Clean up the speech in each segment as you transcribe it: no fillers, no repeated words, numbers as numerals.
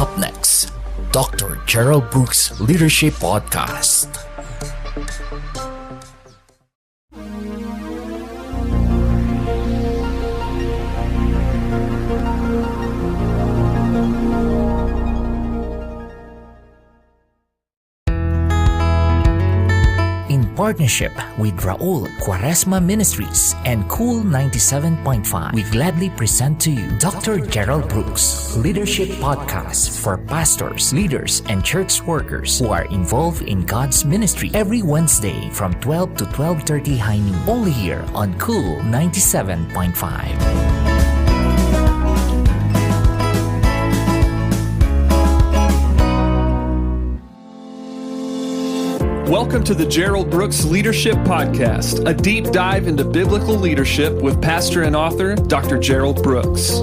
Up next, Dr. Gerald Brooks Leadership Podcast. In partnership with Raul Quaresma Ministries and Cool 97.5, we gladly present to you Dr. Gerald Brooks Leadership Podcast for pastors, leaders, and church workers who are involved in God's ministry every Wednesday from 12 to 12:30 high noon, only here on Cool 97.5. Welcome to the Gerald Brooks Leadership Podcast, a deep dive into biblical leadership with pastor and author Dr. Gerald Brooks.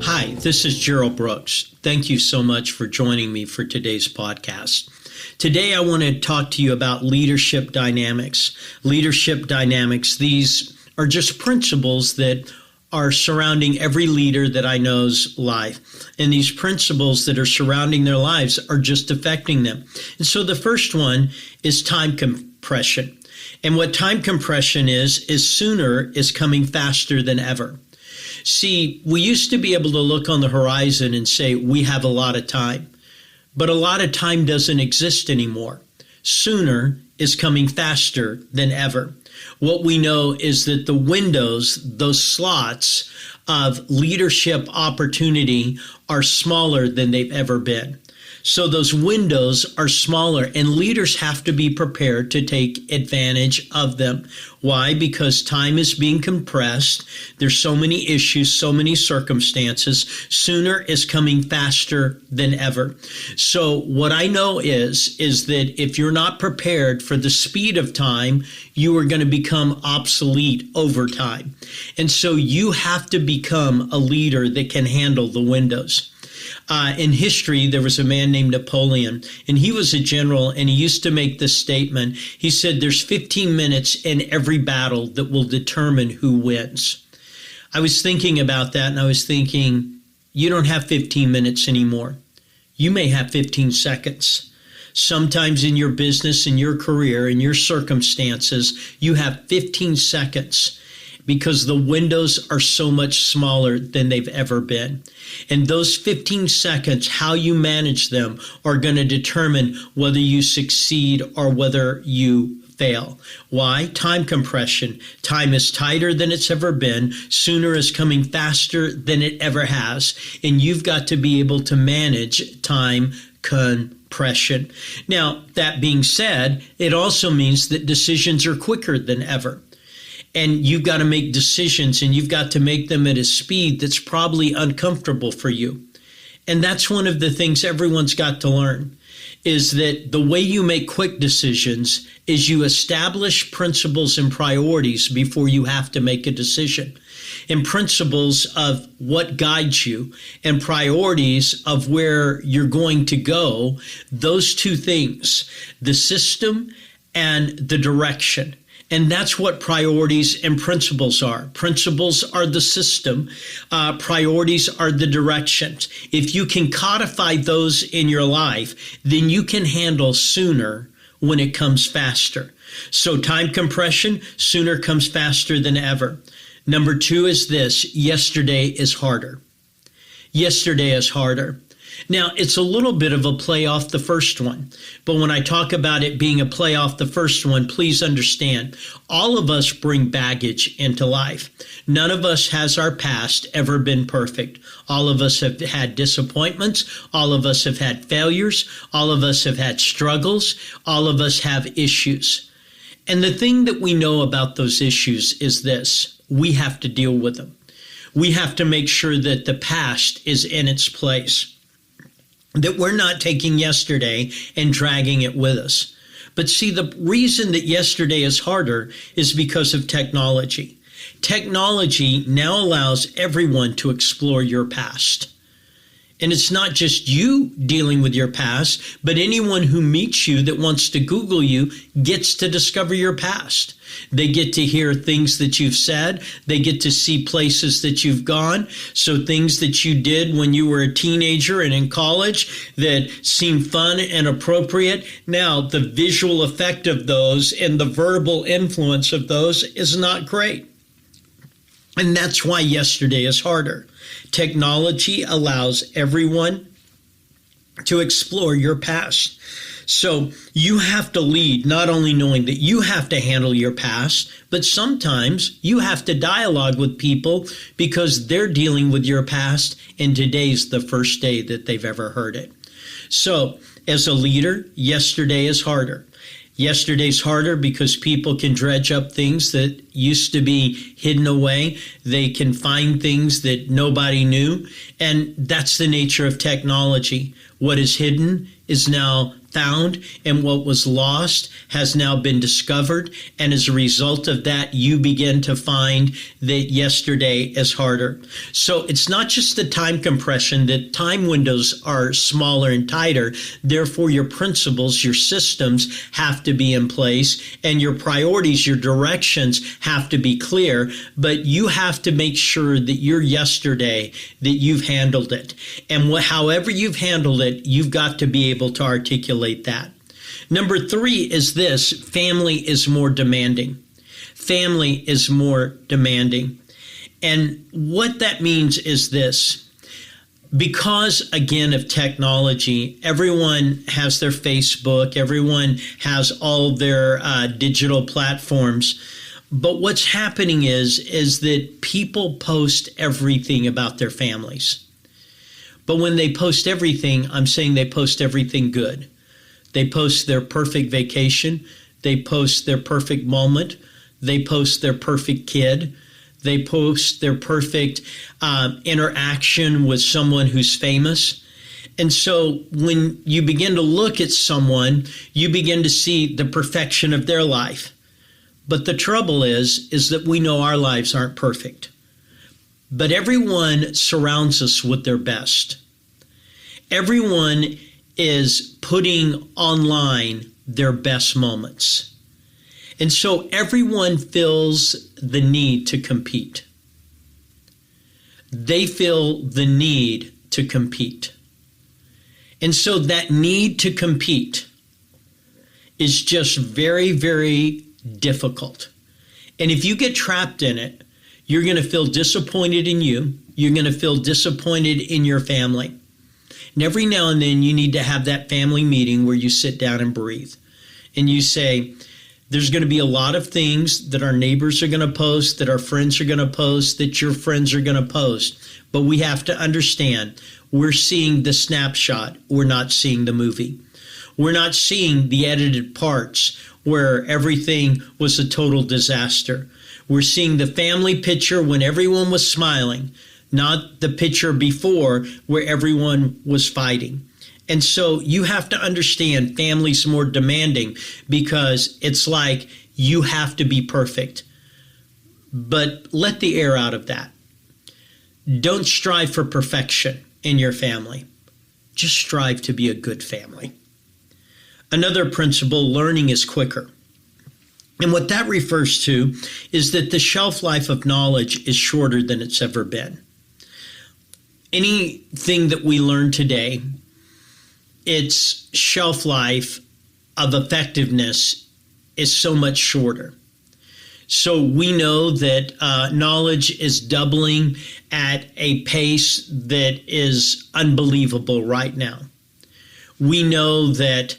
Hi, this is Gerald Brooks. Thank you so much for joining me for today's podcast. Today I want to talk to you about leadership dynamics. Leadership dynamics, these are just principles that are surrounding every leader that I know's life. And these principles that are surrounding their lives are just affecting them. And so the first one is time compression. And what time compression is sooner is coming faster than ever. See, we used to be able to look on the horizon and say, we have a lot of time. But a lot of time doesn't exist anymore. Sooner is coming faster than ever. What we know is that the windows, those slots of leadership opportunity are smaller than they've ever been. So those windows are smaller, and leaders have to be prepared to take advantage of them. Why? Because time is being compressed. There's so many issues, so many circumstances. Sooner is coming faster than ever. So what I know is that if you're not prepared for the speed of time, you are going to become obsolete over time. And so you have to become a leader that can handle the windows. In history, there was a man named Napoleon, and he was a general, and he used to make this statement. He said, there's 15 minutes in every battle that will determine who wins. I was thinking about that, and I was thinking, you don't have 15 minutes anymore. You may have 15 seconds. Sometimes in your business, in your career, in your circumstances, you have 15 seconds. Because the windows are so much smaller than they've ever been. And those 15 seconds, how you manage them, are going to determine whether you succeed or whether you fail. Why? Time compression. Time is tighter than it's ever been. Sooner is coming faster than it ever has. And you've got to be able to manage time compression. Now, that being said, it also means that decisions are quicker than ever. And you've got to make decisions, and you've got to make them at a speed that's probably uncomfortable for you. And that's one of the things everyone's got to learn, is that the way you make quick decisions is you establish principles and priorities before you have to make a decision. And principles of what guides you and priorities of where you're going to go, those two things, the system and the direction. And that's what priorities and principles are. Principles are the system. Priorities are the directions. If you can codify those in your life, then you can handle sooner when it comes faster. So time compression, sooner comes faster than ever. Number two is this: yesterday is harder. Yesterday is harder. Now, it's a little bit of a play off the first one, but when I talk about it being a play off the first one, please understand, all of us bring baggage into life. None of us has our past ever been perfect. All of us have had disappointments. All of us have had failures. All of us have had struggles. All of us have issues. And the thing that we know about those issues is this: we have to deal with them. We have to make sure that the past is in its place, that we're not taking yesterday and dragging it with us. But see, the reason that yesterday is harder is because of technology. Technology now allows everyone to explore your past. And it's not just you dealing with your past, but anyone who meets you that wants to Google you gets to discover your past. They get to hear things that you've said. They get to see places that you've gone. So things that you did when you were a teenager and in college that seem fun and appropriate. Now, the visual effect of those and the verbal influence of those is not great. And that's why yesterday is harder. Technology allows everyone to explore your past. So you have to lead, not only knowing that you have to handle your past, but sometimes you have to dialogue with people because they're dealing with your past, and today's the first day that they've ever heard it. So as a leader, yesterday is harder. Yesterday's harder because people can dredge up things that used to be hidden away. They can find things that nobody knew. And that's the nature of technology. What is hidden is now found, and what was lost has now been discovered. And as a result of that, you begin to find that yesterday is harder. So it's not just the time compression, that time windows are smaller and tighter. Therefore, your principles, your systems have to be in place, and your priorities, your directions have to be clear. But you have to make sure that your yesterday, that you've handled it. And however you've handled it, you've got to be able to articulate that. Number 3 is this: family is more demanding. Family is more demanding. And what that means is this: because, again, of technology, everyone has their Facebook, everyone has all their digital platforms. But what's happening is that people post everything about their families. But when they post everything, I'm saying they post everything good. They post their perfect vacation. They post their perfect moment. They post their perfect kid. They post their perfect interaction with someone who's famous. And so when you begin to look at someone, you begin to see the perfection of their life. But the trouble is that we know our lives aren't perfect. But everyone surrounds us with their best. Everyone is putting online their best moments. And so everyone feels the need to compete. They feel the need to compete. And so that need to compete is just very, very difficult. And if you get trapped in it, you're going to feel disappointed in you. You're going to feel disappointed in your family. And every now and then you need to have that family meeting where you sit down and breathe. And you say, there's going to be a lot of things that our neighbors are going to post, that our friends are going to post, that your friends are going to post. But we have to understand, we're seeing the snapshot. We're not seeing the movie. We're not seeing the edited parts where everything was a total disaster. We're seeing the family picture when everyone was smiling, not the picture before where everyone was fighting. And so you have to understand family's more demanding because it's like you have to be perfect. But let the air out of that. Don't strive for perfection in your family. Just strive to be a good family. Another principle, learning is quicker. And what that refers to is that the shelf life of knowledge is shorter than it's ever been. Anything that we learn today, its shelf life of effectiveness is so much shorter. So we know that knowledge is doubling at a pace that is unbelievable right now. We know that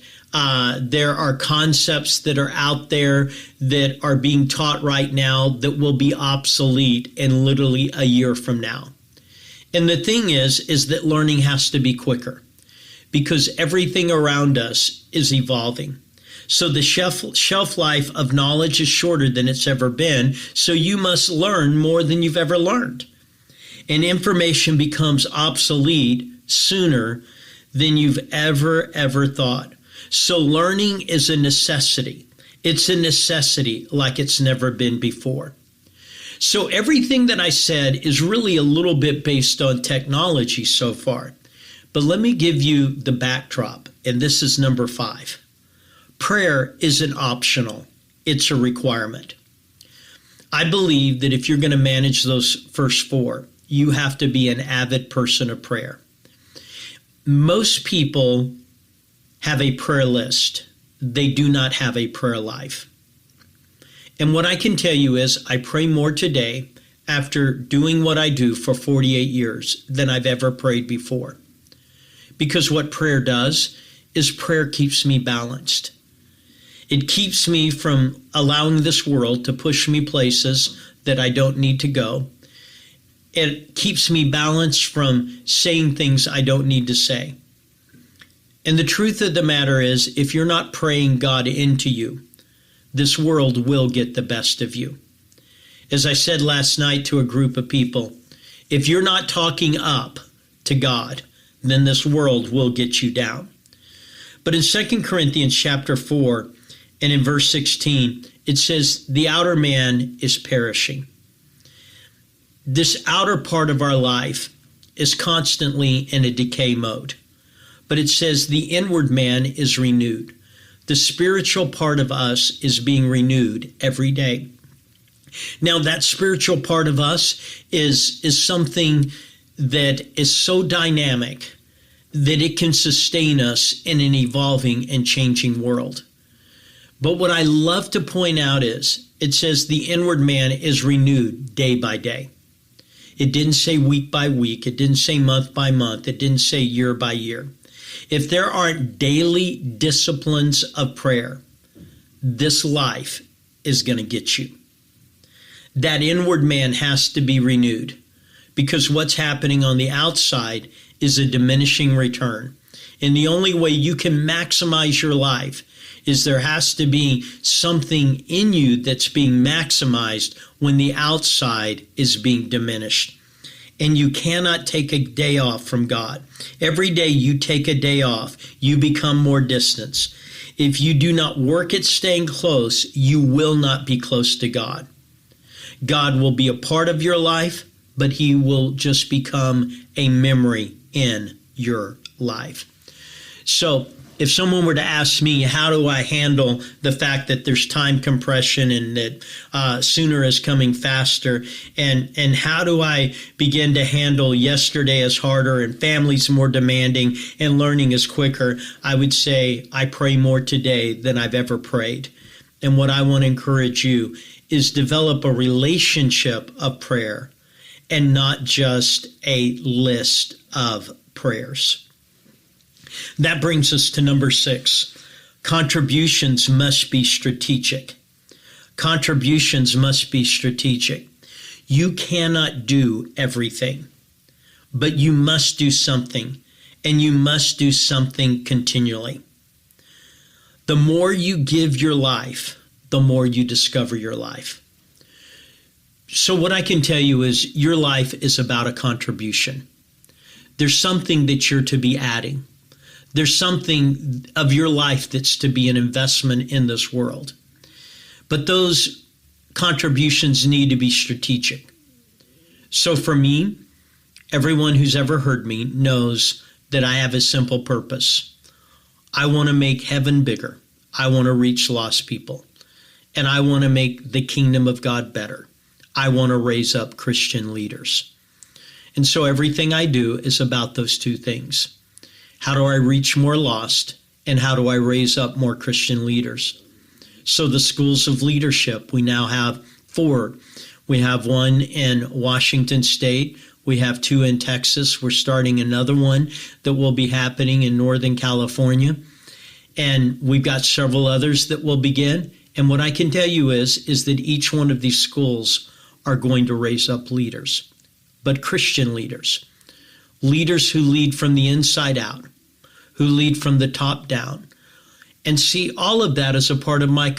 there are concepts that are out there that are being taught right now that will be obsolete in literally a year from now. And the thing is that learning has to be quicker because everything around us is evolving. So the shelf life of knowledge is shorter than it's ever been. So you must learn more than you've ever learned. And information becomes obsolete sooner than you've ever thought. So learning is a necessity. It's a necessity like it's never been before. So everything that I said is really a little bit based on technology so far. But let me give you the backdrop, and this is number 5. Prayer isn't optional. It's a requirement. I believe that if you're going to manage those first 4, you have to be an avid person of prayer. Most people have a prayer list. They do not have a prayer life. And what I can tell you is I pray more today after doing what I do for 48 years than I've ever prayed before. Because what prayer does is prayer keeps me balanced. It keeps me from allowing this world to push me places that I don't need to go. It keeps me balanced from saying things I don't need to say. And the truth of the matter is, if you're not praying God into you, this world will get the best of you. As I said last night to a group of people, if you're not talking up to God, then this world will get you down. But in 2 Corinthians chapter 4 and in verse 16, it says, the outer man is perishing. This outer part of our life is constantly in a decay mode. But it says the inward man is renewed. The spiritual part of us is being renewed every day. Now, that spiritual part of us is something that is so dynamic that it can sustain us in an evolving and changing world. But what I love to point out is it says the inward man is renewed day by day. It didn't say week by week. It didn't say month by month. It didn't say year by year. If there aren't daily disciplines of prayer, this life is going to get you. That inward man has to be renewed, because what's happening on the outside is a diminishing return. And the only way you can maximize your life is there has to be something in you that's being maximized when the outside is being diminished. And you cannot take a day off from God. Every day you take a day off, you become more distant. If you do not work at staying close, you will not be close to God. God will be a part of your life, but he will just become a memory in your life. So if someone were to ask me, how do I handle the fact that there's time compression and that sooner is coming faster, and how do I begin to handle yesterday is harder and families more demanding and learning is quicker, I would say I pray more today than I've ever prayed. And what I want to encourage you is develop a relationship of prayer and not just a list of prayers. That brings us to number 6. Contributions must be strategic. Contributions must be strategic. You cannot do everything, but you must do something, and you must do something continually. The more you give your life, the more you discover your life. So what I can tell you is your life is about a contribution. There's something that you're to be adding. There's something of your life that's to be an investment in this world. But those contributions need to be strategic. So for me, everyone who's ever heard me knows that I have a simple purpose. I want to make heaven bigger. I want to reach lost people. And I want to make the kingdom of God better. I want to raise up Christian leaders. And so everything I do is about those two things. How do I reach more lost? And how do I raise up more Christian leaders? So the schools of leadership, we now have 4. We have one in Washington State. We have 2 in Texas. We're starting another one that will be happening in Northern California. And we've got several others that will begin. And what I can tell you is that each one of these schools are going to raise up leaders, but Christian leaders. Leaders who lead from the inside out, who lead from the top down. And see, all of that is a part of my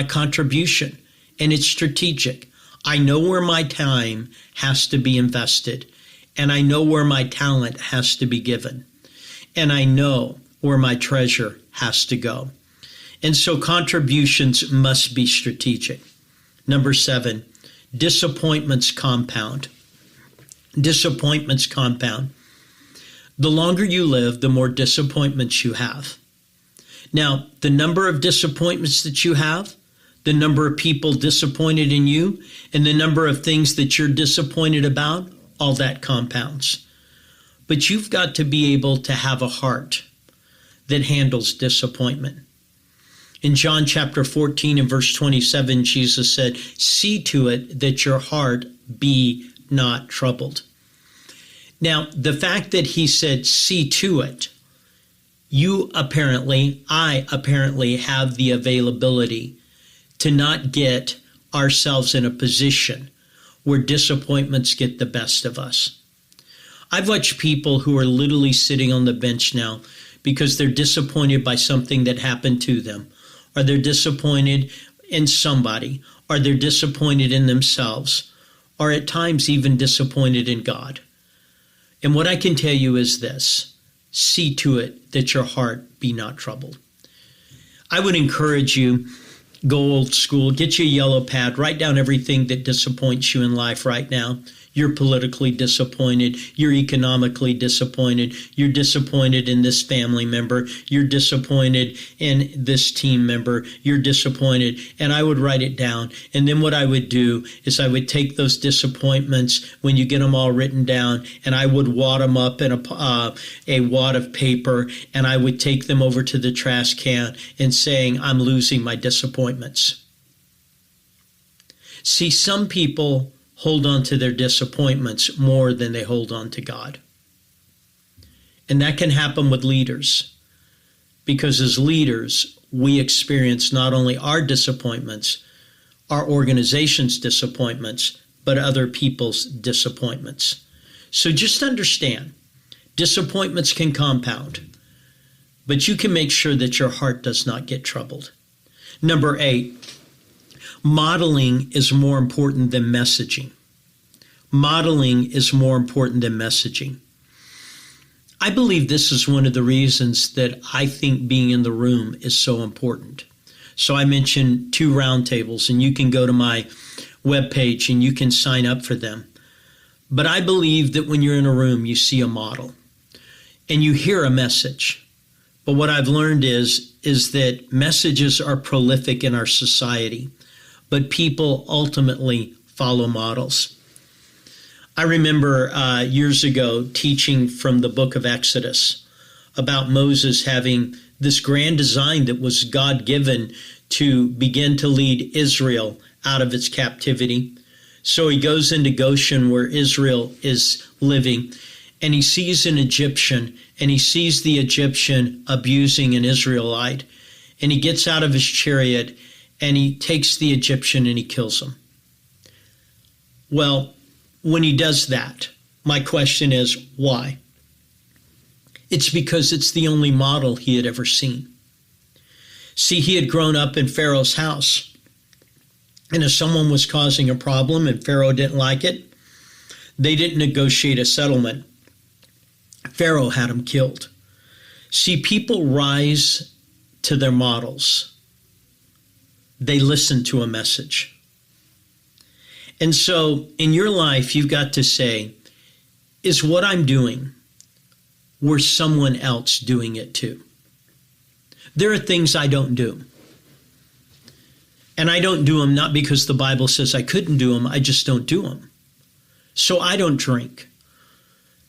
contribution, and it's strategic. I know where my time has to be invested, and I know where my talent has to be given, and I know where my treasure has to go. And so contributions must be strategic. Number 7, disappointments compound. Disappointments compound. The longer you live, the more disappointments you have. Now, the number of disappointments that you have, the number of people disappointed in you, and the number of things that you're disappointed about, all that compounds. But you've got to be able to have a heart that handles disappointment. In John chapter 14 and verse 27, Jesus said, "See to it that your heart be not troubled." Now, the fact that he said, "See to it," I apparently have the availability to not get ourselves in a position where disappointments get the best of us. I've watched people who are literally sitting on the bench now because they're disappointed by something that happened to them, or they're disappointed in somebody, or they're disappointed in themselves, or at times even disappointed in God. And what I can tell you is this: see to it that your heart be not troubled. I would encourage you, go old school, get you a yellow pad, write down everything that disappoints you in life right now. You're politically disappointed. You're economically disappointed. You're disappointed in this family member. You're disappointed in this team member. You're disappointed. And I would write it down. And then what I would do is I would take those disappointments when you get them all written down, and I would wad them up in a wad of paper, and I would take them over to the trash can and saying, "I'm losing my disappointments." See, some people hold on to their disappointments more than they hold on to God. And that can happen with leaders, because as leaders, we experience not only our disappointments, our organization's disappointments, but other people's disappointments. So just understand, disappointments can compound, but you can make sure that your heart does not get troubled. Number 8, modeling is more important than messaging. Modeling is more important than messaging. I believe this is one of the reasons that I think being in the room is so important. So I mentioned 2 roundtables, and you can go to my webpage and you can sign up for them. But I believe that when you're in a room, you see a model and you hear a message. But what I've learned is that messages are prolific in our society, but people ultimately follow models. I remember years ago teaching from the book of Exodus about Moses having this grand design that was God-given to begin to lead Israel out of its captivity. So he goes into Goshen, where Israel is living, and he sees an Egyptian, and he sees the Egyptian abusing an Israelite, and he gets out of his chariot, and he takes the Egyptian and he kills him. Well, when he does that, my question is, why? It's because it's the only model he had ever seen. See, he had grown up in Pharaoh's house, and if someone was causing a problem and Pharaoh didn't like it, they didn't negotiate a settlement. Pharaoh had him killed. See, people rise to their models. They listen to a message. And so in your life, you've got to say, is what I'm doing worth someone else doing it too? There are things I don't do. And I don't do them not because the Bible says I couldn't do them, I just don't do them. So I don't drink.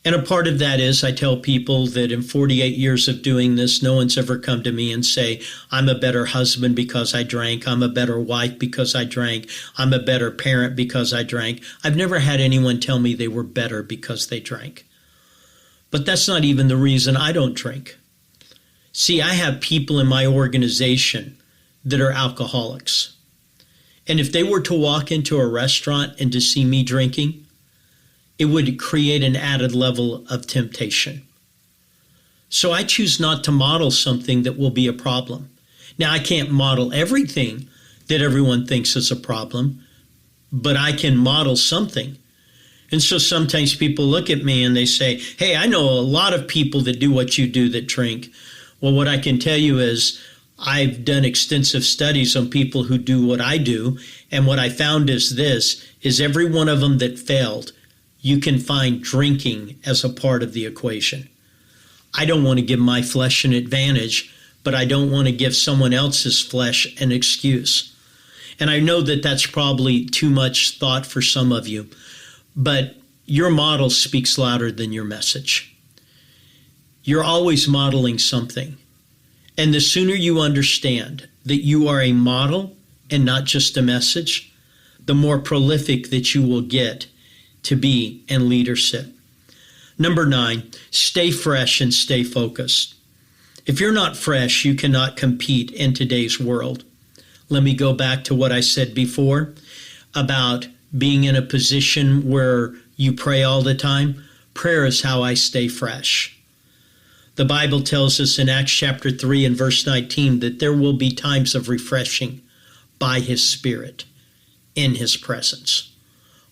And a part of that is I tell people that in 48 years of doing this, no one's ever come to me and say, I'm a better husband because I drank. I'm a better wife because I drank. I'm a better parent because I drank. I've never had anyone tell me they were better because they drank. But that's not even the reason I don't drink. See, I have people in my organization that are alcoholics. And if they were to walk into a restaurant and to see me drinking, it would create an added level of temptation. So I choose not to model something that will be a problem. Now, I can't model everything that everyone thinks is a problem, but I can model something. And so sometimes people look at me and they say, hey, I know a lot of people that do what you do that drink. Well, what I can tell you is I've done extensive studies on people who do what I do. And what I found is every one of them that failed, you can find drinking as a part of the equation. I don't want to give my flesh an advantage, but I don't want to give someone else's flesh an excuse. And I know that that's probably too much thought for some of you, but your model speaks louder than your message. You're always modeling something. And the sooner you understand that you are a model and not just a message, the more prolific that you will get to be in leadership. Number 9, stay fresh and stay focused. If you're not fresh, you cannot compete in today's world. Let me go back to what I said before about being in a position where you pray all the time. Prayer is how I stay fresh. The Bible tells us in Acts chapter 3 and verse 19 that there will be times of refreshing by His Spirit in His presence.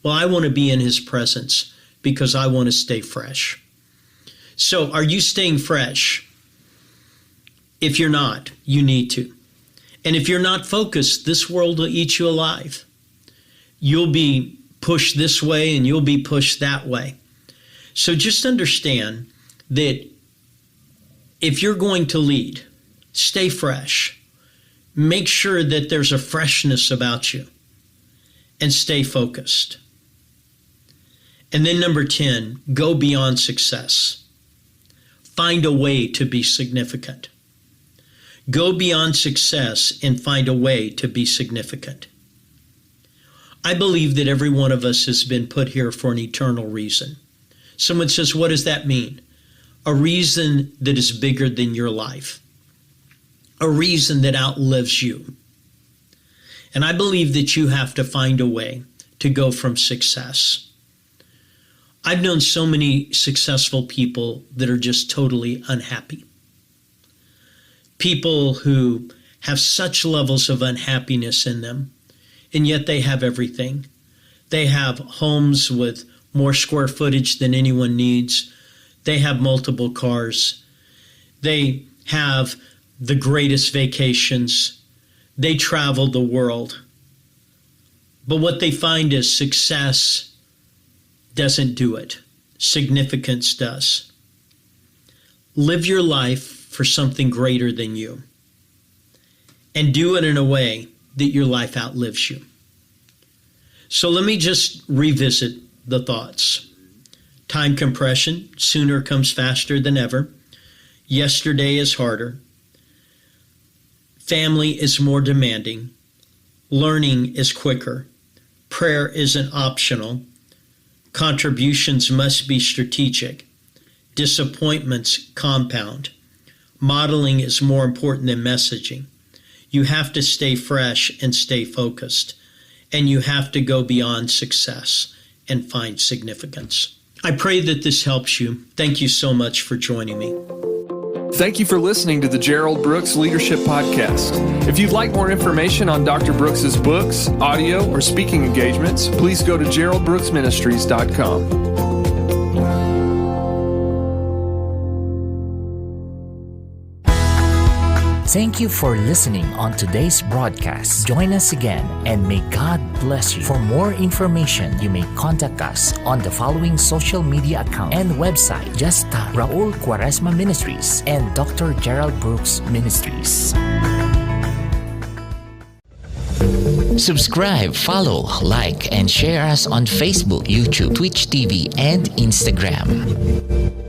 Well, I want to be in His presence because I want to stay fresh. So are you staying fresh? If you're not, you need to. And if you're not focused, this world will eat you alive. You'll be pushed this way and you'll be pushed that way. So just understand that if you're going to lead, stay fresh. Make sure that there's a freshness about you and stay focused. And then number 10, go beyond success. Find a way to be significant. Go beyond success and find a way to be significant. I believe that every one of us has been put here for an eternal reason. Someone says, what does that mean? A reason that is bigger than your life. A reason that outlives you. And I believe that you have to find a way to go from success. I've known so many successful people that are just totally unhappy. People who have such levels of unhappiness in them, and yet they have everything. They have homes with more square footage than anyone needs. They have multiple cars. They have the greatest vacations. They travel the world. But what they find is success doesn't do it. Significance does. Live your life for something greater than you. And do it in a way that your life outlives you. So let me just revisit the thoughts. Time compression, sooner comes faster than ever. Yesterday is harder. Family is more demanding. Learning is quicker. Prayer isn't optional. Contributions must be strategic. Disappointments compound. Modeling is more important than messaging. You have to stay fresh and stay focused. And you have to go beyond success and find significance. I pray that this helps you. Thank you so much for joining me. Thank you for listening to the Gerald Brooks Leadership Podcast. If you'd like more information on Dr. Brooks's books, audio, or speaking engagements, please go to geraldbrooksministries.com. Thank you for listening on today's broadcast. Join us again and may God bless you. For more information, you may contact us on the following social media account and website. Just type Raul Quaresma Ministries and Dr. Gerald Brooks Ministries. Subscribe, follow, like, and share us on Facebook, YouTube, Twitch TV, and Instagram.